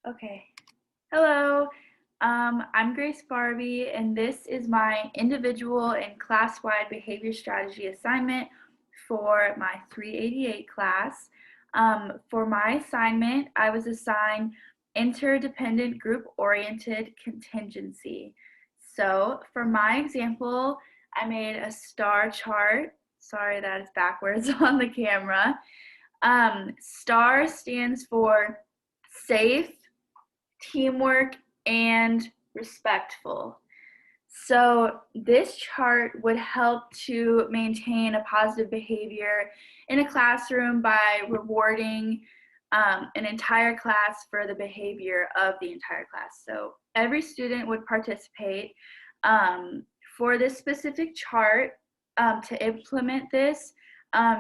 Okay. Hello, I'm Grace Barbie, and this is my individual and class-wide behavior strategy assignment for my 388 class. For my assignment, I was assigned interdependent group-oriented contingency. So for my example, I made a star chart. Sorry that it's backwards on the camera. STAR stands for safe, teamwork, and respectful. So this chart would help to maintain a positive behavior in a classroom by rewarding an entire class for the behavior of the entire class. So every student would participate. For this specific chart, to implement this,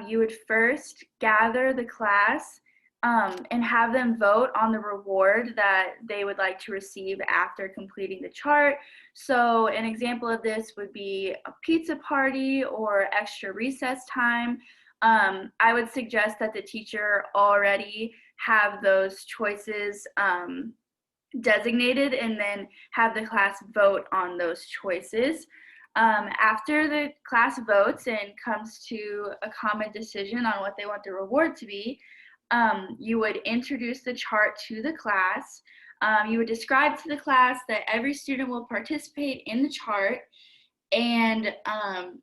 you would first gather the class and have them vote on the reward that they would like to receive after completing the chart. So an example of this would be a pizza party or extra recess time. I would suggest that the teacher already have those choices designated and then have the class vote on those choices. After the class votes and comes to a common decision on what they want the reward to be, you would introduce the chart to the class. You would describe to the class that every student will participate in the chart, and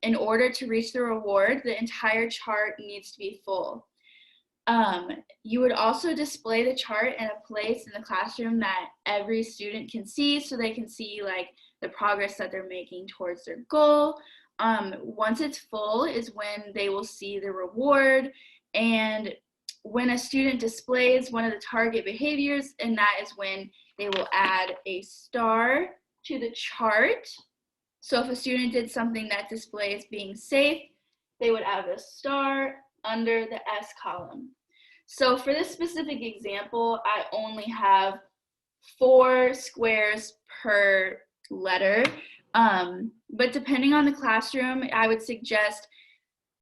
in order to reach the reward, the entire chart needs to be full. You would also display the chart in a place in the classroom that every student can see, so they can see like the progress that they're making towards their goal. Once it's full is when they will see the reward, and when a student displays one of the target behaviors, and that is when they will add a star to the chart. So if a student did something that displays being safe, they would add a star under the S column. So for this specific example, I only have 4 squares per letter. But depending on the classroom, I would suggest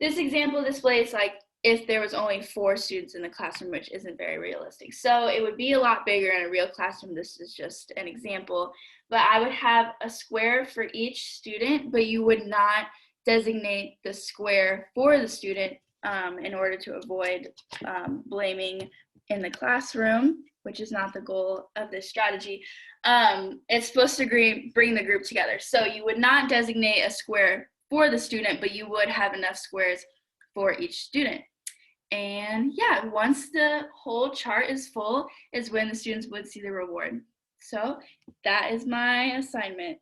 this example displays like if there was only 4 students in the classroom, which isn't very realistic. So it would be a lot bigger in a real classroom. This is just an example. But I would have a square for each student, but you would not designate the square for the student in order to avoid blaming in the classroom, which is not the goal of this strategy. It's supposed to bring the group together. So you would not designate a square for the student, but you would have enough squares for each student. And yeah, once the whole chart is full is when the students would see the reward. So that is my assignment.